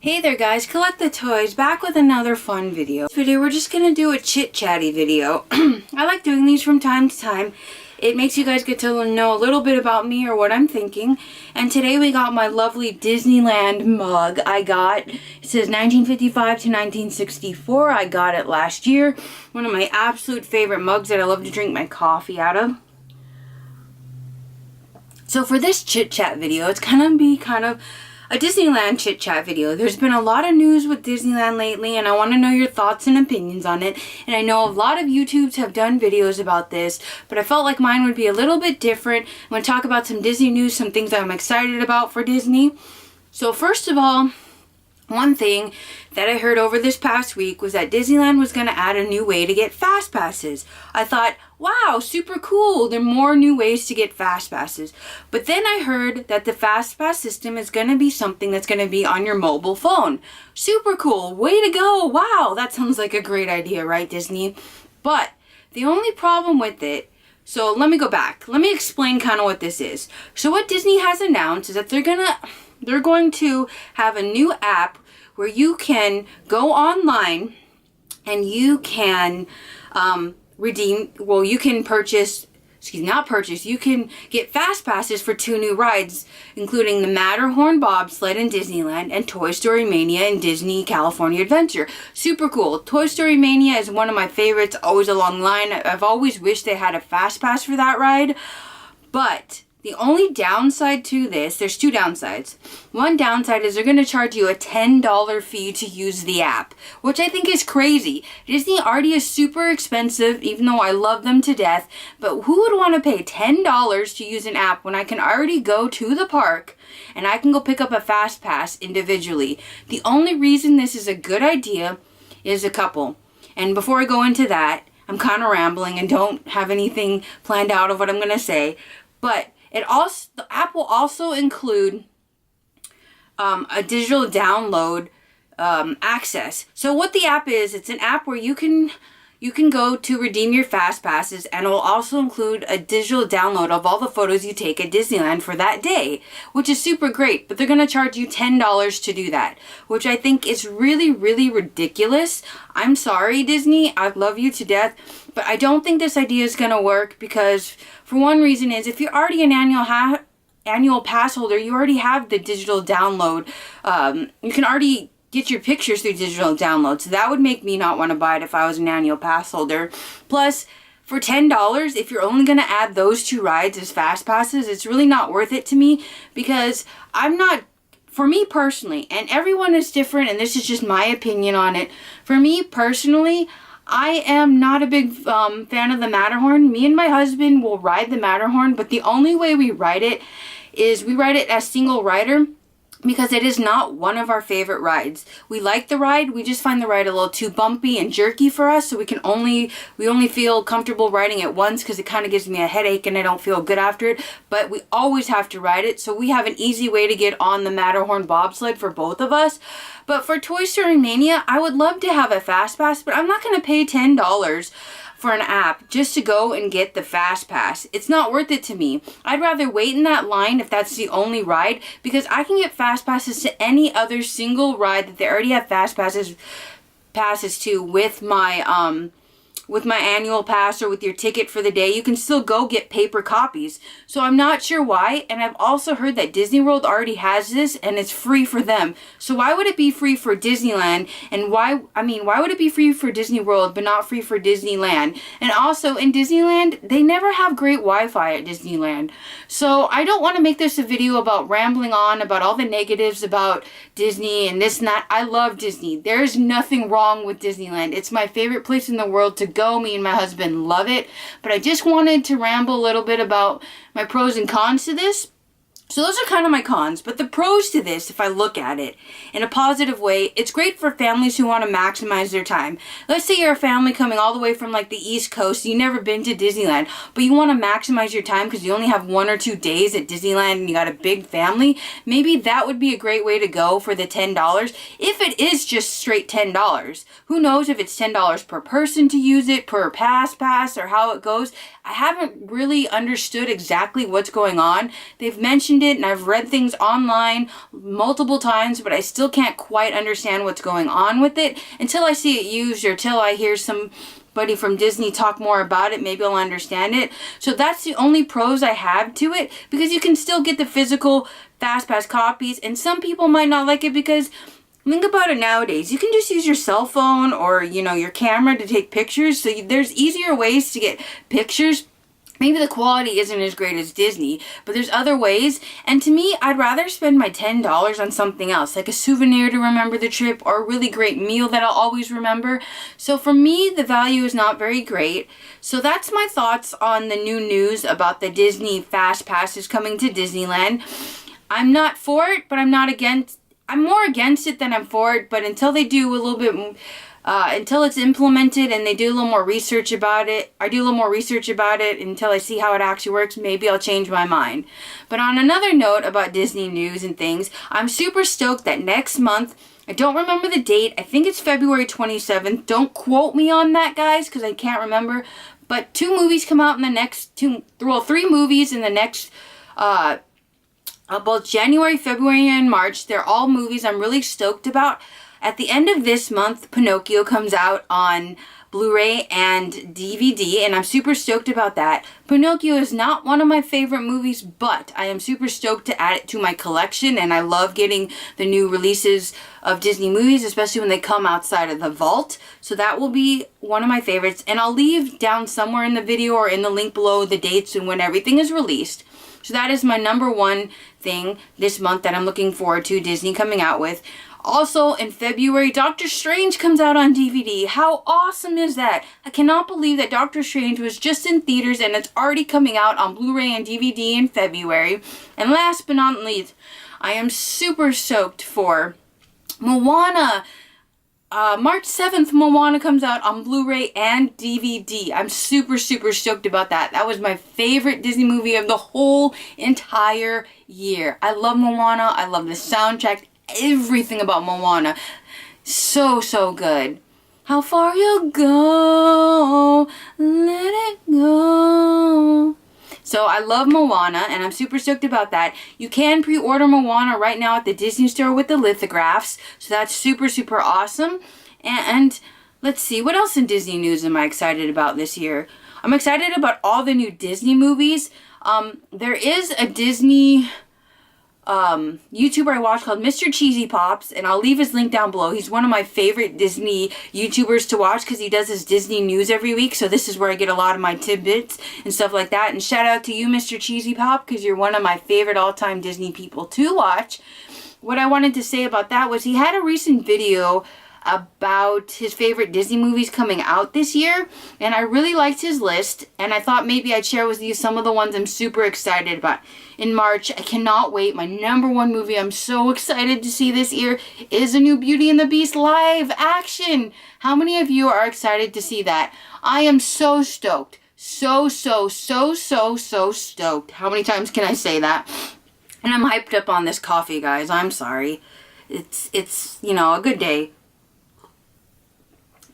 Hey there guys, Collect the Toys back with another fun video. This video we're just gonna do a chit-chatty video. I like doing these from time to time. It makes you guys get to know a little bit about me or what I'm thinking. And today we got my lovely Disneyland mug I got. It says 1955 to 1964. I got it last year. One of my absolute favorite mugs that I love to drink my coffee out of. So for this chit-chat video, it's gonna be kind of a Disneyland chit-chat video. There's been a lot of news with Disneyland lately, and I want to know your thoughts and opinions on it. And I know a lot of YouTubes have done videos about this, but I felt like mine would be a little bit different. I'm going to talk about some Disney news, some things that I'm excited about for Disney. So first of all, one thing that I heard over this past week was that Disneyland was going to add a new way to get fast passes. I thought, wow, super cool. There are more new ways to get fast passes. But then I heard that the fast pass system is going to be something that's going to be on your mobile phone. Super cool. Way to go. Wow, that sounds like a great idea, right, Disney? But the only problem with it, so let me go back. Let me explain kind of what this is. So what Disney has announced is that they're going to have a new app where you can go online and you can you can purchase, you can get fast passes for 2 new rides, including the Matterhorn Bobsled in Disneyland and Toy Story Mania in Disney California Adventure. Super cool. Toy Story Mania is one of my favorites, always a long line. I've always wished they had a fast pass for that ride, but the only downside to this, there's 2 downsides. One downside is they're going to charge you a $10 fee to use the app, which I think is crazy. Disney already is super expensive, even though I love them to death, but who would want to pay $10 to use an app when I can already go to the park and I can go pick up a fast pass individually? The only reason this is a good idea is a couple. And before I go into that, I'm kind of rambling and don't have anything planned out of what I'm going to say, but the app will also include a digital download access. So what the app is, it's an app where you can go to redeem your fast passes, and it will also include a digital download of all the photos you take at Disneyland for that day, which is super great. But they're going to charge you $10 to do that, which I think is really, really ridiculous. I'm sorry, Disney. I love you to death, but I don't think this idea is going to work because, for one reason, is if you're already an annual pass holder, you already have the digital download. You can already get your pictures through digital download, so that would make me not want to buy it if I was an annual pass holder. Plus, for $10, if you're only going to add those 2 rides as fast passes, it's really not worth it to me, because for me personally, and everyone is different, and this is just my opinion on it, for me personally, I am not a big fan of the Matterhorn. Me and my husband will ride the Matterhorn, but the only way we ride it is we ride it as single rider, because it is not one of our favorite rides. We like the ride, we just find the ride a little too bumpy and jerky for us, so we only feel comfortable riding it once, because it kind of gives me a headache and I don't feel good after it, but we always have to ride it, so we have an easy way to get on the Matterhorn bobsled for both of us. But for Toy Story Mania, I would love to have a fast pass, but I'm not going to pay $10 for an app just to go and get the fast pass. It's not worth it to me. I'd rather wait in that line if that's the only ride, because I can get fast passes to any other single ride that they already have fast passes to with my annual pass or with your ticket for the day. You can still go get paper copies. So I'm not sure why, and I've also heard that Disney World already has this and it's free for them. So why would it be free for Disneyland, and why would it be free for Disney World but not free for Disneyland? And also in Disneyland, they never have great Wi-Fi at Disneyland. So I don't want to make this a video about rambling on about all the negatives about Disney and this and that. I love Disney. There's nothing wrong with Disneyland. It's my favorite place in the world to go. Me and my husband love it, but I just wanted to ramble a little bit about my pros and cons to this. So those are kind of my cons, but the pros to this, if I look at it in a positive way, it's great for families who want to maximize their time. Let's say you're a family coming all the way from like the East Coast, you've never been to Disneyland, but you want to maximize your time because you only have 1 or 2 days at Disneyland and you got a big family. Maybe that would be a great way to go for the $10. If it is just straight $10, who knows if it's $10 per person to use it, per pass, or how it goes. I haven't really understood exactly what's going on. They've mentioned mentioned it and I've read things online multiple times, but I still can't quite understand what's going on with it until I see it used or till I hear somebody from Disney talk more about it. Maybe I'll understand it. So that's the only pros I have to it, because you can still get the physical FastPass copies, and some people might not like it because think about it nowadays. You can just use your cell phone or, you know, your camera to take pictures. So there's easier ways to get pictures. Maybe the quality isn't as great as Disney, but there's other ways. And to me, I'd rather spend my $10 on something else, like a souvenir to remember the trip or a really great meal that I'll always remember. So for me, the value is not very great. So that's my thoughts on the new news about the Disney Fast Passes coming to Disneyland. I'm not for it, but I'm not against. I'm more against it than I'm for it, but until they do a little bit, until it's implemented and they do a little more research about it, I do a little more research about it until I see how it actually works, maybe I'll change my mind. But on another note about Disney news and things, I'm super stoked that next month, I don't remember the date, I think it's February 27th, don't quote me on that, guys, because I can't remember, but 2 movies come out in the next, 3 movies in the next, both January, February, and March. They're all movies I'm really stoked about. At the end of this month, Pinocchio comes out on Blu-ray and DVD, and I'm super stoked about that. Pinocchio is not one of my favorite movies, but I am super stoked to add it to my collection, and I love getting the new releases of Disney movies, especially when they come outside of the vault. So that will be one of my favorites, and I'll leave down somewhere in the video or in the link below the dates and when everything is released. So that is my number one thing this month that I'm looking forward to Disney coming out with. Also in February, Doctor Strange comes out on DVD. How awesome is that? I cannot believe that Doctor Strange was just in theaters and it's already coming out on Blu-ray and DVD in February. And last but not least, I am super stoked for Moana. March 7th, Moana comes out on Blu-ray and DVD. I'm super stoked about that. That was my favorite Disney movie of the whole entire year. I love Moana. I love the soundtrack. Everything about Moana. So good. How far you go, let it go. So I love Moana, and I'm super stoked about that. You can pre-order Moana right now at the Disney Store with the lithographs. So that's super awesome. And let's see, what else in Disney news am I excited about this year? I'm excited about all the new Disney movies. There is a Disney YouTuber I watch called Mr. Cheesy Pops, and I'll leave his link down below. He's one of my favorite Disney YouTubers to watch because he does his Disney news every week, so this is where I get a lot of my tidbits and stuff like that. And shout out to you, Mr. Cheesy Pop, because you're one of my favorite all-time Disney people to watch. What I wanted to say about that was he had a recent video about his favorite Disney movies coming out this year, and I really liked his list, and I thought maybe I'd share with you some of the ones I'm super excited about. In March, I cannot wait. My number one movie I'm so excited to see this year is a new Beauty and the Beast live action. How many of you are excited to see that? I am so stoked. So stoked. How many times can I say that? And I'm hyped up on this coffee, guys. I'm sorry. It's you know, a good day.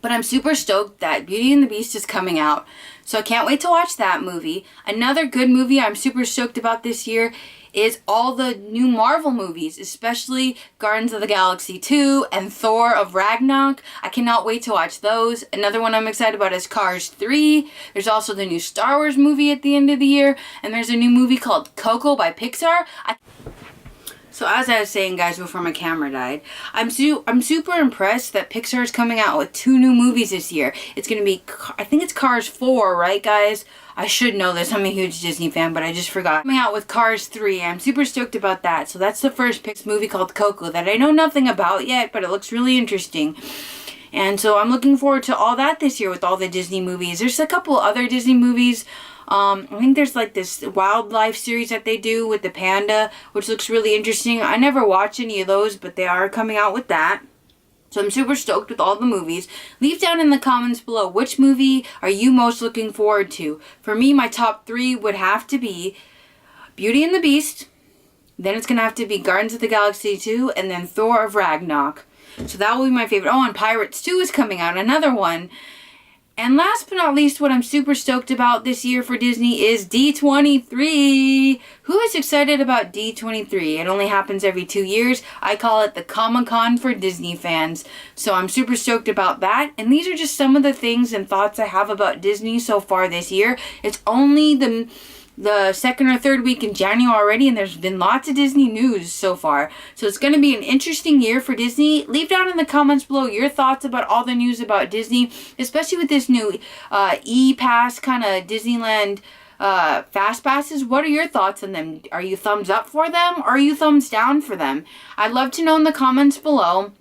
But I'm super stoked that Beauty and the Beast is coming out. So I can't wait to watch that movie. Another good movie I'm super stoked about this year is all the new Marvel movies, especially Guardians of the Galaxy 2 and Thor of Ragnarok. I cannot wait to watch those. Another one I'm excited about is Cars 3. There's also the new Star Wars movie at the end of the year. And there's a new movie called Coco by Pixar. So as I was saying, guys, before my camera died, I'm super impressed that Pixar is coming out with 2 new movies this year. It's going to be, I think it's Cars 4, right, guys? I should know this. I'm a huge Disney fan, but I just forgot. Coming out with Cars 3. I'm super stoked about that. So that's the first Pixar movie called Coco that I know nothing about yet, but it looks really interesting. And so I'm looking forward to all that this year with all the Disney movies. There's a couple other Disney movies. I think there's like this wildlife series that they do with the panda, which looks really interesting. I never watch any of those, but they are coming out with that. So I'm super stoked with all the movies. Leave down in the comments below which movie are you most looking forward to. For me, my top 3 would have to be Beauty and the Beast. Then it's going to have to be Guardians of the Galaxy 2, and then Thor of Ragnarok. So that will be my favorite. Oh, and Pirates 2 is coming out, another one. And last but not least, what I'm super stoked about this year for Disney is D23. Who is excited about D23? It only happens every 2 years. I call it the Comic-Con for Disney fans. So I'm super stoked about that. And these are just some of the things and thoughts I have about Disney so far this year. It's only the second or third week in January already, and there's been lots of Disney news so far. So it's going to be an interesting year for Disney. Leave down in the comments below your thoughts about all the news about Disney, especially with this new e-pass kind of Disneyland fast passes. What are your thoughts on them? Are you thumbs up for them, or are you thumbs down for them? I'd love to know in the comments below.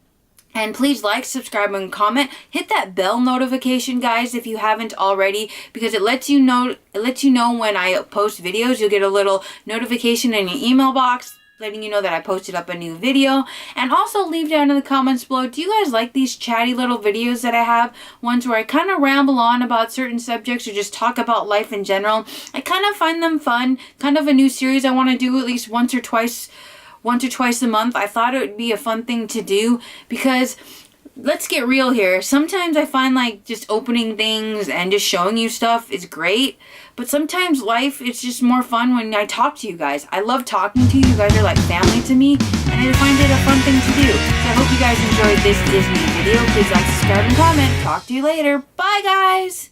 And please like, subscribe, and comment. Hit that bell notification, guys, if you haven't already, because it lets you know when I post videos. You'll get a little notification in your email box letting you know that I posted up a new video. And also leave down in the comments below, do you guys like these chatty little videos that I have? Ones where I kind of ramble on about certain subjects or just talk about life in general. I kind of find them fun. Kind of a new series I want to do at least once or twice a month. I thought it would be a fun thing to do because let's get real here. Sometimes I find like just opening things and just showing you stuff is great, but sometimes life is just more fun when I talk to you guys. I love talking to you. You guys are like family to me, and I find it a fun thing to do. So I hope you guys enjoyed this Disney video. Please like, subscribe, and comment. Talk to you later. Bye, guys.